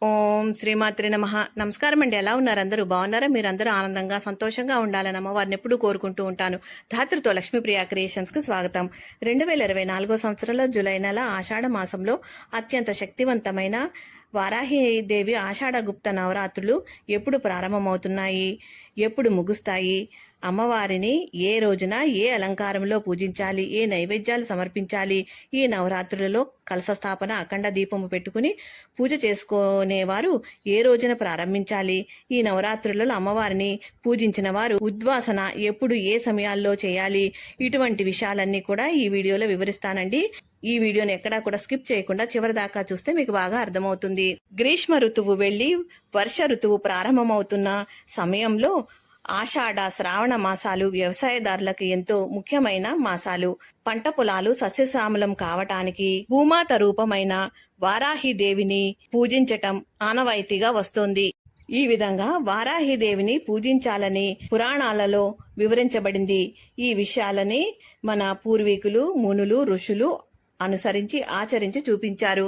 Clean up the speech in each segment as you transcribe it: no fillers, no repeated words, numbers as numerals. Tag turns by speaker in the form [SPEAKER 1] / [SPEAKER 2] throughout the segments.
[SPEAKER 1] ఓం శ్రీమాత్రే నమః. నమస్కారం అండి. ఎలా ఉన్నారు? అందరూ బాగున్నారా? మీరందరూ ఆనందంగా సంతోషంగా ఉండాలని అమ్మవారిని ఎప్పుడూ కోరుకుంటూ ఉంటాను. ధాతృతో లక్ష్మీప్రియ క్రియేషన్స్ కు స్వాగతం. 2024 సంవత్సరంలో జూలై నెల ఆషాఢ మాసంలో అత్యంత శక్తివంతమైన వారాహిదేవి ఆషాఢ గుప్త నవరాత్రులు ఎప్పుడు ప్రారంభమవుతున్నాయి, ఎప్పుడు ముగుస్తాయి, అమ్మవారిని ఏ రోజున ఏ అలంకారంలో పూజించాలి, ఏ నైవేద్యాలు సమర్పించాలి, ఈ నవరాత్రులలో కలశ స్థాపన అఖండ దీపము పెట్టుకుని పూజ చేసుకునేవారు ఏ రోజున ప్రారంభించాలి, ఈ నవరాత్రులలో అమ్మవారిని పూజించిన వారు ఉద్వాసన ఎప్పుడు ఏ సమయాల్లో చేయాలి, ఇటువంటి విషయాలన్నీ కూడా ఈ వీడియోలో వివరిస్తానండి. ఈ వీడియోని ఎక్కడా కూడా స్కిప్ చేయకుండా చివరి దాకా చూస్తే మీకు బాగా అర్థమవుతుంది. గ్రీష్మ ఋతువు వెళ్లి వర్ష ఋతువు ప్రారంభమవుతున్న సమయంలో ఆషాఢ శ్రావణ మాసాలు వ్యవసాయదారులకు ఎంతో ముఖ్యమైన మాసాలు. పంట పొలాలు సస్యశ్యామలం కావటానికి భూమాత రూపమైన వారాహిదేవిని పూజించటం ఆనవాయితీగా వస్తోంది. ఈ విధంగా వారాహిదేవిని పూజించాలని పురాణాలలో వివరించబడింది. ఈ విషయాలని మన పూర్వీకులు, మునులు, ఋషులు అనుసరించి ఆచరించి చూపించారు.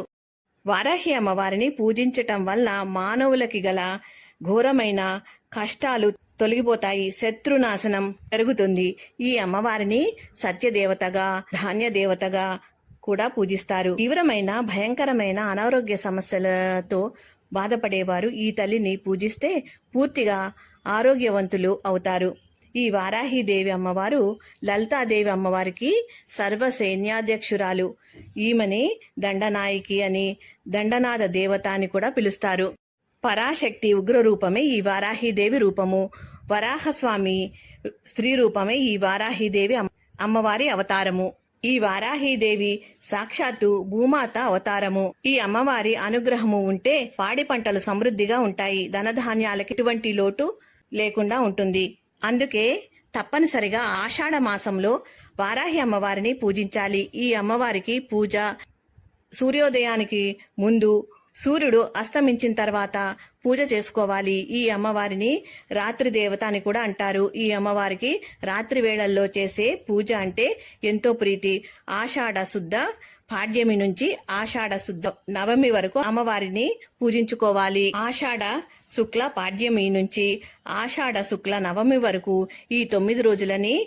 [SPEAKER 1] వారాహి అమ్మవారిని పూజించటం వల్ల మానవులకి గల ఘోరమైన కష్టాలు తొలగిపోతాయి, శత్రునాశనం జరుగుతుంది. ఈ అమ్మవారిని సత్యదేవతగా, ధాన్య దేవతగా కూడా పూజిస్తారు. తీవ్రమైన భయంకరమైన అనారోగ్య సమస్యలతో బాధపడేవారు ఈ తల్లిని పూజిస్తే పూర్తిగా ఆరోగ్యవంతులు అవుతారు. ఈ వారాహిదేవి అమ్మవారు లలితాదేవి అమ్మవారికి సర్వసైన్యాధ్యక్షురాలు. ఈమెని దండనాయకి అని, దండనాథ దేవత అని కూడా పిలుస్తారు. పరాశక్తి ఉగ్ర రూపమే ఈ వారాహిదేవి రూపము. వరాహస్వామి స్త్రీ రూపమే ఈ వారాహిదేవి అమ్మవారి అవతారము. ఈ వారాహిదేవి సాక్షాత్తు భూమాత అవతారము. ఈ అమ్మవారి అనుగ్రహము ఉంటే పాడి పంటలు సమృద్ధిగా ఉంటాయి, ధనధాన్యాలకు ఎటువంటి లోటు లేకుండా ఉంటుంది. అందుకే తప్పనిసరిగా ఆషాఢ మాసంలో వారాహి అమ్మవారిని పూజించాలి. ఈ అమ్మవారికి పూజ సూర్యోదయానికి ముందు, సూర్యుడు అస్తమించిన తర్వాత పూజ చేసుకోవాలి. ఈ అమ్మవారిని రాత్రి దేవత అని కూడా అంటారు. ఈ అమ్మవారికి రాత్రి వేళల్లో చేసే పూజ అంటే ఎంతో ప్రీతి. ఆషాఢ శుద్ధ పాడ్యమి నుంచి ఆషాఢ శుద్ధ నవమి వరకు అమ్మవారిని పూజించుకోవాలి. ఆషాఢ శుక్ల పాడ్యమి నుంచి ఆషాఢ శుక్ల నవమి వరకు ఈ 9 రోజులని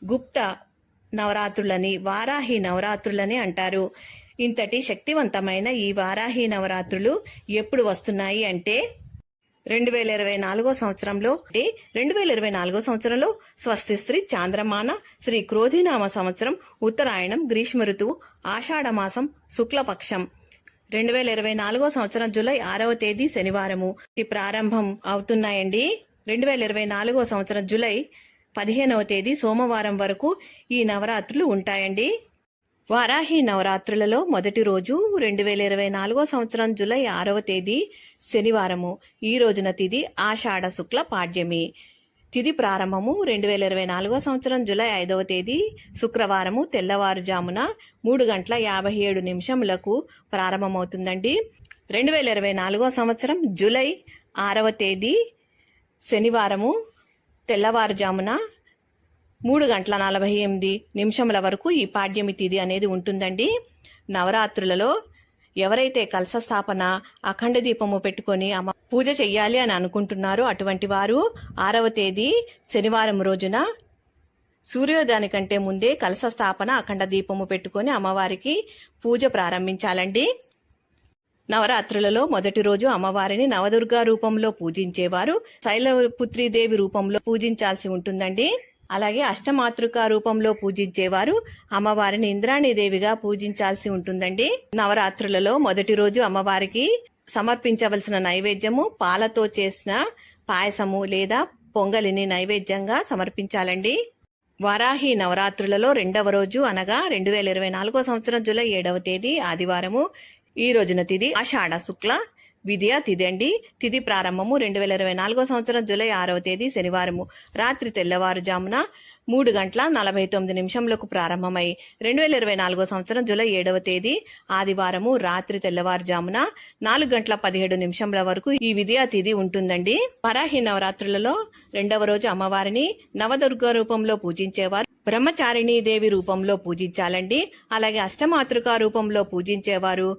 [SPEAKER 1] గుప్త నవరాత్రులని, వారాహి నవరాత్రులని అంటారు. ఇంతటి శక్తివంతమైన ఈ వారాహి నవరాత్రులు ఎప్పుడు వస్తున్నాయి అంటే 2024 సంవత్సరంలో 2024 సంవత్సరంలో స్వస్తి శ్రీ చాంద్రమాన శ్రీ క్రోధినామ సంవత్సరం ఉత్తరాయణం గ్రీష్మ ఋతువు ఆషాఢ మాసం శుక్లపక్షం 2024 సంవత్సరం జూలై 6వ తేదీ శనివారము ప్రారంభం అవుతున్నాయండి. 2024 సంవత్సరం జూలై 15వ తేదీ సోమవారం వరకు ఈ నవరాత్రులు ఉంటాయండి. వారాహి నవరాత్రులలో మొదటి రోజు 2024 సంవత్సరం జూలై 6వ తేదీ శనివారము. ఈ రోజున తిథి ఆషాఢ శుక్ల పాడ్యమి. తిథి ప్రారంభము 2024 సంవత్సరం జూలై 5వ తేదీ శుక్రవారము తెల్లవారుజామున 3:57 ప్రారంభమవుతుందండి. 2024 సంవత్సరం జూలై 6వ తేదీ శనివారము తెల్లవారుజామున 3:48 వరకు ఈ పాడ్యమి తిథి అనేది ఉంటుందండి. నవరాత్రులలో ఎవరైతే కలశ స్థాపన అఖండ దీపము పెట్టుకొని అమ్మ పూజ చెయ్యాలి అని అనుకుంటున్నారో అటువంటి వారు 6వ తేదీ శనివారం రోజున సూర్యోదయానికంటే ముందే కలశ స్థాపన అఖండ దీపము పెట్టుకొని అమ్మవారికి పూజ ప్రారంభించాలండి. నవరాత్రులలో మొదటి రోజు అమ్మవారిని నవదుర్గా రూపంలో పూజించేవారు శైలపుత్రీదేవి రూపంలో పూజించాల్సి ఉంటుందండి. అలాగే అష్టమాతృకా రూపంలో పూజించేవారు అమ్మవారిని ఇంద్రాణీదేవిగా పూజించాల్సి ఉంటుందండి. నవరాత్రులలో మొదటి రోజు అమ్మవారికి సమర్పించవలసిన నైవేద్యము పాలతో చేసిన పాయసము లేదా పొంగలిని నైవేద్యంగా సమర్పించాలండి. వారాహి నవరాత్రులలో రెండవ రోజు అనగా 2024 సంవత్సరం జూలై 7వ తేదీ ఆదివారము. ఈ రోజున తిథి ఆషాఢ శుక్ల విద్యా తిథి అండి. తిథి ప్రారంభము 2024 సంవత్సరం జూలై 6వ తేదీ శనివారము. రాత్రి తెల్లవారుజామున 3:49 ప్రారంభమై 2024 సంవత్సరం జూలై 7వ తేదీ ఆదివారము రాత్రి తెల్లవారుజామున 4:17 వరకు ఈ విద్యా తిథి ఉంటుందండి. వారాహి నవరాత్రులలో రెండవ రోజు అమ్మవారిని నవదుర్గ రూపంలో పూజించేవారు బ్రహ్మచారిణీ దేవి రూపంలో పూజించాలండి. అలాగే అష్టమాతృకా రూపంలో పూజించేవారు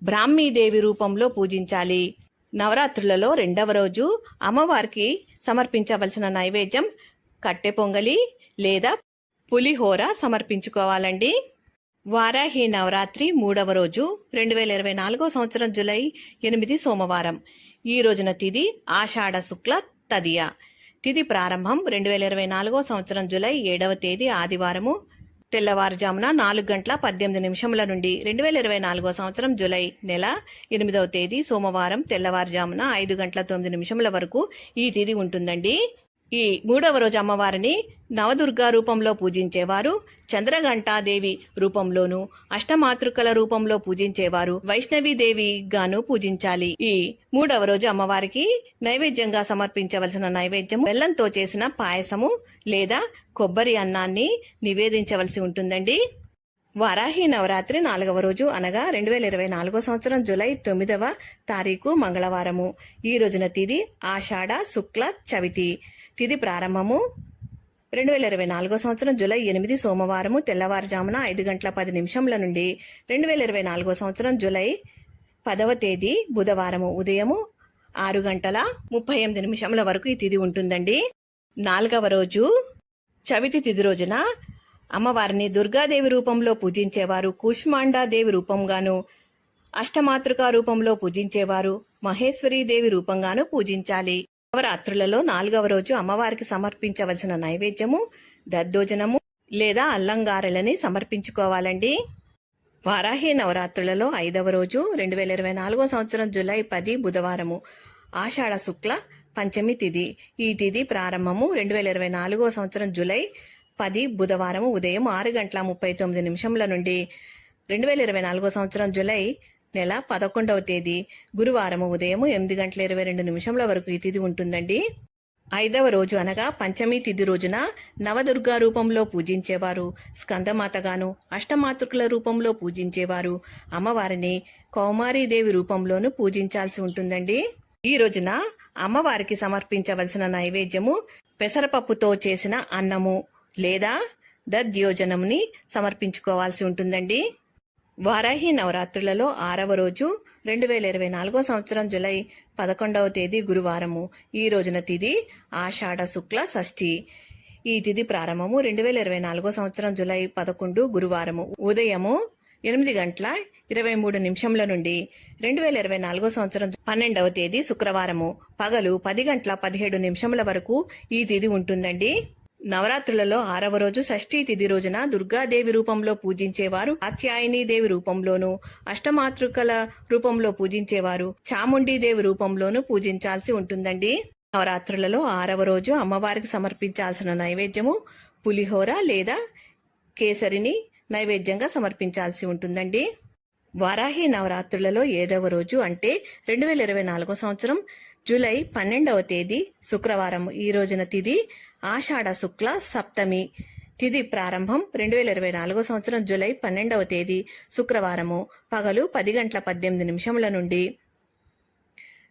[SPEAKER 1] బ్రాహ్మీదేవి రూపంలో పూజించాలి. నవరాత్రులలో రెండవ రోజు అమ్మవారికి సమర్పించవలసిన నైవేద్యం కట్టె పొంగలి లేదా పులిహోర సమర్పించుకోవాలండి. వారాహి నవరాత్రి మూడవ రోజు 2024 సంవత్సరం జూలై 8 సోమవారం. ఈ రోజున తిథి ఆషాఢ శుక్ల తదియ. తిథి ప్రారంభం 2024 సంవత్సరం జూలై 7వ తేదీ ఆదివారము తెల్లవారుజామున 4:18 నుండి 2024 సంవత్సరం జూలై నెల 8వ తేదీ సోమవారం తెల్లవారుజామున 5:09 వరకు ఈ తిథి ఉంటుందండి. ఈ మూడవ రోజు అమ్మవారిని నవదుర్గా రూపంలో పూజించేవారు, చంద్రఘంటాదేవి రూపంలోను, అష్టమాతృకల రూపంలో పూజించేవారు వైష్ణవీదేవి గాను పూజించాలి. ఈ మూడవ రోజు అమ్మవారికి నైవేద్యంగా సమర్పించవలసిన నైవేద్యము బెల్లంతో చేసిన పాయసము లేదా కొబ్బరి అన్నాన్ని నివేదించవలసి ఉంటుందండి. వారాహి నవరాత్రి 4వ రోజు అనగా 2024 సంవత్సరం జూలై 9వ తారీఖు మంగళవారము. ఈ రోజున తిథి ఆషాఢ శుక్ల చవితి. తిథి ప్రారంభము 2024 సంవత్సరం జూలై 8 సోమవారము తెల్లవారుజామున 5:10 నుండి 2024 సంవత్సరం జూలై 10వ తేదీ బుధవారము ఉదయము 6:38 వరకు ఈ తిథి ఉంటుందండి. 4వ రోజు చవితి తిథి రోజున అమ్మవారిని దుర్గాదేవి రూపంలో పూజించేవారు, కూష్మాండాదేవి రూపంగాను, అష్టమాతృకా రూపంలో పూజించేవారు మహేశ్వరీదేవి రూపంగాను పూజించాలి. నవరాత్రులలో 4వ రోజు అమ్మవారికి సమర్పించవలసిన నైవేద్యము దద్దోజనము లేదా అల్లంగారెలని సమర్పించుకోవాలండి. వారాహి నవరాత్రులలో 5వ రోజు 2024 సంవత్సరం జూలై 10 బుధవారము ఆషాఢ శుక్ల పంచమి తిథి. ఈ తిథి ప్రారంభము 2024 సంవత్సరం జూలై 10 బుధవారము ఉదయం 6:39 నుండి 2024 సంవత్సరం జూలై నెల 11వ తేదీ గురువారము ఉదయం 8:22 వరకు ఈ తిథి ఉంటుందండి. 5వ రోజు అనగా పంచమి తిథి రోజున నవదుర్గా రూపంలో పూజించేవారు, స్కందమాతగాను, అష్టమాతృకుల రూపంలో పూజించేవారు అమ్మవారిని కౌమారీదేవి రూపంలోనూ పూజించాల్సి ఉంటుందండి. ఈ రోజున అమ్మవారికి సమర్పించవలసిన నైవేద్యము పెసరపప్పుతో చేసిన అన్నము లేదా దద్యోజనముని సమర్పించుకోవాల్సి ఉంటుందండి. వారాహి నవరాత్రులలో 6వ రోజు 2024 సంవత్సరం జూలై 11వ తేదీ గురువారము. ఈ రోజున తిథి ఆషాఢ శుక్ల షష్ఠి. ఈ తిథి ప్రారంభము 2024 సంవత్సరం జూలై 11 గురువారము ఉదయము 8:23 నుండి 2024 సంవత్సరం 12వ తేదీ శుక్రవారము పగలు 10:17 వరకు ఈ తిథి ఉంటుందండి. నవరాత్రులలో 6వ రోజు షష్ఠీ తిథి రోజున దుర్గాదేవి రూపంలో పూజించేవారు కాత్యాయనీదేవి రూపంలోను, అష్టమాతృకల రూపంలో పూజించేవారు చాముండీదేవి రూపంలోను పూజించాల్సి ఉంటుందండి. నవరాత్రులలో 6వ రోజు అమ్మవారికి సమర్పించాల్సిన నైవేద్యము పులిహోర లేదా కేసరిని నైవేద్యంగా సమర్పించాల్సి ఉంటుందండి. వారాహి నవరాత్రులలో 7వ రోజు అంటే 2024 సంవత్సరం జూలై 12వ తేదీ శుక్రవారం. ఈ రోజున తిథి ఆషాఢ శుక్ల సప్తమి. తిథి ప్రారంభం 2024 సంవత్సరం జూలై 12వ తేదీ శుక్రవారము పగలు 10:18 నుండి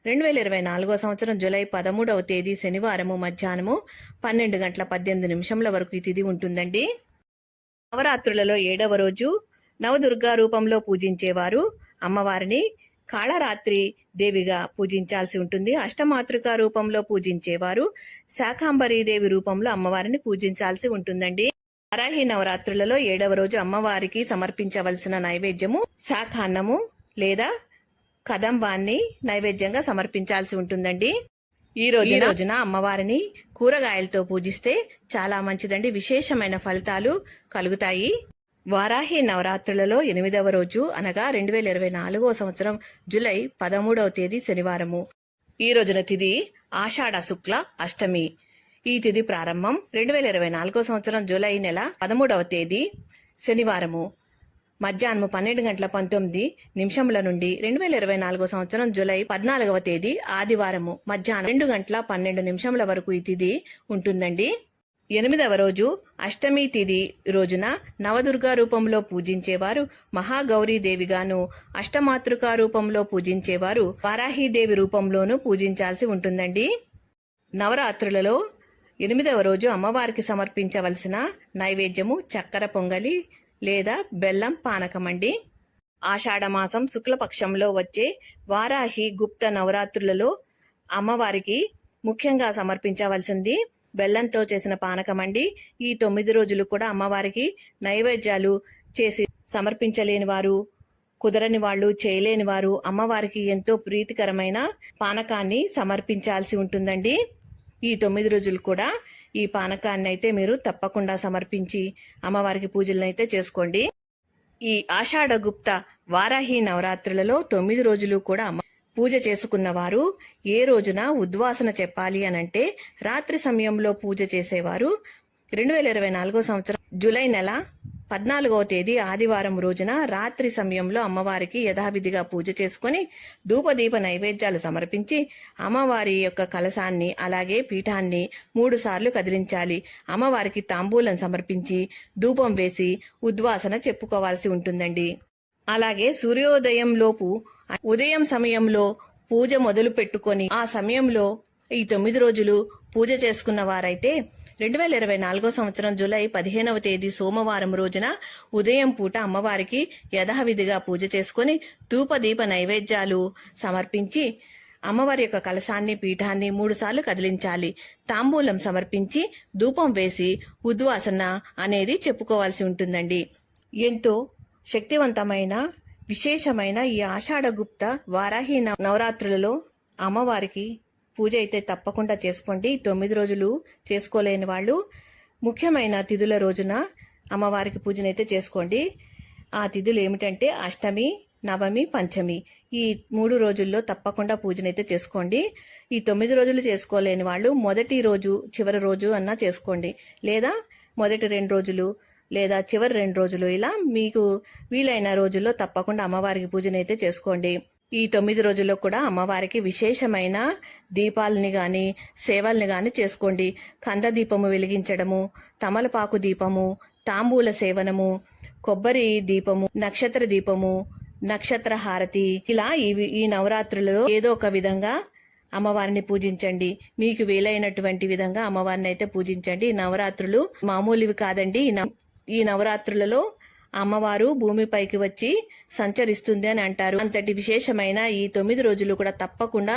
[SPEAKER 1] 2024 సంవత్సరం జూలై 13వ తేదీ శనివారము మధ్యాహ్నము 12:18 వరకు ఈ తిథి ఉంటుందండి. నవరాత్రులలో 7వ రోజు నవదుర్గా రూపంలో పూజించేవారు అమ్మవారిని కాళరాత్రి దేవిగా పూజించాల్సి ఉంటుంది. అష్టమాతృకా రూపంలో పూజించేవారు శాకాంబరీదేవి రూపంలో అమ్మవారిని పూజించాల్సి ఉంటుందండి. వారాహి నవరాత్రులలో 7వ రోజు అమ్మవారికి సమర్పించవలసిన నైవేద్యము శాఖాన్నము లేదా కదంబాన్ని నైవేద్యంగా సమర్పించాల్సి ఉంటుందండి. ఈ రోజున అమ్మవారిని కూరగాయలతో పూజిస్తే చాలా మంచిదండి, విశేషమైన ఫలితాలు కలుగుతాయి. వారాహి నవరాత్రులలో 8వ రోజు అనగా 2024 సంవత్సరం జూలై 13వ తేదీ శనివారము. ఈ రోజున తిథి ఆషాఢ శుక్ల అష్టమి. ఈ తిథి ప్రారంభం 2024 సంవత్సరం జూలై నెల 13వ తేదీ శనివారము మధ్యాహ్నం 12:19 నుండి 2024 సంవత్సరం జూలై 14వ తేదీ ఆదివారము మధ్యాహ్నం 2:12 వరకు ఈ తిథి ఉంటుందండి. 8వ రోజు అష్టమి తిథి రోజున నవదుర్గా రూపంలో పూజించేవారు మహాగౌరీదేవిగాను, అష్టమాతృకా రూపంలో పూజించేవారు వారాహీదేవి రూపంలోనూ పూజించాల్సి ఉంటుందండి. నవరాత్రులలో 8వ రోజు అమ్మవారికి సమర్పించవలసిన నైవేద్యము చక్కెర పొంగలి లేదా బెల్లం పానకమండి. ఆషాఢమాసం శుక్లపక్షంలో వచ్చే వారాహి గుప్త నవరాత్రులలో అమ్మవారికి ముఖ్యంగా సమర్పించవలసింది బెల్లంతో చేసిన పానకమండి. ఈ 9 రోజులు కూడా అమ్మవారికి నైవేద్యాలు చేసి సమర్పించలేని వారు, కుదరని వాళ్ళు, చేయలేని వారు అమ్మవారికి ఎంతో ప్రీతికరమైన పానకాన్ని సమర్పించాల్సి ఉంటుందండి. ఈ 9 రోజులు కూడా ఈ పానకాన్ని అయితే మీరు తప్పకుండా సమర్పించి అమ్మవారికి పూజలను అయితే చేసుకోండి. ఈ ఆషాఢ గుప్త వారాహి నవరాత్రులలో 9 రోజులు కూడా పూజ చేసుకున్న వారు ఏ రోజున ఉద్వాసన చెప్పాలి అనంటే రాత్రి సమయంలో పూజ చేసేవారు 2024 సంవత్సరం జూలై నెల 14వ తేదీ ఆదివారం రోజున రాత్రి సమయంలో అమ్మవారికి యథావిధిగా పూజ చేసుకుని ధూపదీప నైవేద్యాలు సమర్పించి అమ్మవారి యొక్క కలశాన్ని అలాగే పీఠాన్ని 3 సార్లు కదిలించాలి. అమ్మవారికి తాంబూలం సమర్పించి ధూపం వేసి ఉద్వాసన చెప్పుకోవాల్సి ఉంటుందండి. అలాగే సూర్యోదయం లోపు ఉదయం సమయంలో పూజ మొదలు పెట్టుకొని ఆ సమయంలో ఈ 9 రోజులు పూజ చేసుకున్న వారైతే 2024 సంవత్సరం జూలై 15వ తేదీ సోమవారం రోజున ఉదయం పూట అమ్మవారికి యథావిధిగా పూజ చేసుకుని ధూపదీప నైవేద్యాలు సమర్పించి అమ్మవారి యొక్క కలశాన్ని పీఠాన్ని 3 సార్లు కదిలించాలి. తాంబూలం సమర్పించి ధూపం వేసి ఉద్వాసన అనేది చెప్పుకోవాల్సి ఉంటుందండి. ఎంతో శక్తివంతమైన విశేషమైన ఈ ఆషాఢ గుప్త వారాహి నవరాత్రులలో అమ్మవారికి పూజ అయితే తప్పకుండా చేసుకోండి. 9 రోజులు చేసుకోలేని వాళ్ళు ముఖ్యమైన తిథుల రోజున అమ్మవారికి పూజనైతే చేసుకోండి. ఆ తిథులు ఏమిటంటే అష్టమి, నవమి, పంచమి. ఈ 3 రోజుల్లో తప్పకుండా పూజనైతే చేసుకోండి. ఈ 9 రోజులు చేసుకోలేని వాళ్ళు మొదటి రోజు చివరి రోజు అన్నా చేసుకోండి, లేదా మొదటి 2 రోజులు లేదా చివరి 2 రోజులు, ఇలా మీకు వీలైన రోజుల్లో తప్పకుండా అమ్మవారికి పూజనైతే చేసుకోండి. ఈ 9 రోజుల్లో కూడా అమ్మవారికి విశేషమైన దీపాలని గాని సేవల్ని గాని చేసుకోండి. కంద దీపము వెలిగించడము, తమలపాకు దీపము, తాంబూల సేవనము, కొబ్బరి దీపము, నక్షత్ర దీపము, నక్షత్ర హారతి, ఇలా ఈ నవరాత్రులలో ఏదో ఒక విధంగా అమ్మవారిని పూజించండి. మీకు వీలైనటువంటి విధంగా అమ్మవారిని అయితే పూజించండి. నవరాత్రులు మామూలువి కాదండి. ఈ నవరాత్రులలో అమ్మవారు భూమిపైకి వచ్చి సంచరిస్తుంది అని అంటారు. అంతటి విశేషమైన ఈ 9 రోజులు కూడా తప్పకుండా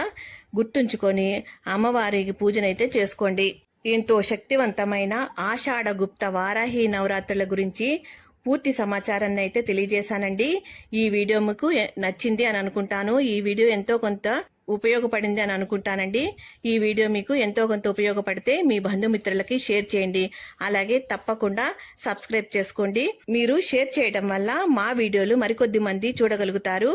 [SPEAKER 1] గుర్తుంచుకొని అమ్మవారికి పూజనైతే చేసుకోండి. ఎంతో శక్తివంతమైన ఆషాఢ గుప్త వారాహి నవరాత్రుల గురించి పూర్తి సమాచారాన్ని అయితే తెలియజేశానండి. ఈ వీడియో మీకు నచ్చింది అని అనుకుంటాను. ఈ వీడియో ఎంతో కొంత ఉపయోగపడింది అని అనుకుంటానండి. ఈ వీడియో మీకు ఎంతో కొంత ఉపయోగపడితే మీ బంధుమిత్రులకి షేర్ చేయండి. అలాగే తప్పకుండా సబ్స్క్రైబ్ చేసుకోండి. మీరు షేర్ చేయడం వల్ల మా వీడియోలు మరికొద్ది మంది చూడగలుగుతారు,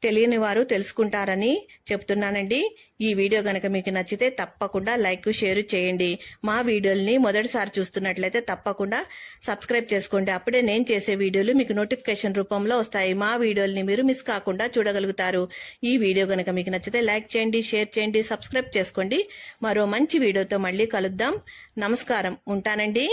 [SPEAKER 1] తెలియని వారు తెలుసుకుంటారని చెప్తున్నానండి. ఈ వీడియో గనక మీకు నచ్చితే తప్పకుండా లైక్, షేర్ చేయండి. మా వీడియోల్ని మొదటిసారి చూస్తున్నట్లయితే తప్పకుండా సబ్స్క్రైబ్ చేసుకోండి. అప్పుడే నేను చేసే వీడియోలు మీకు నోటిఫికేషన్ రూపంలో వస్తాయి. మా వీడియోల్ని మీరు మిస్ కాకుండా చూడగలుగుతారు. ఈ వీడియో గనక మీకు నచ్చితే లైక్ చేయండి, షేర్ చేయండి, సబ్స్క్రైబ్ చేసుకోండి. మరో మంచి వీడియోతో మళ్ళీ కలుద్దాం. నమస్కారం, ఉంటానండి.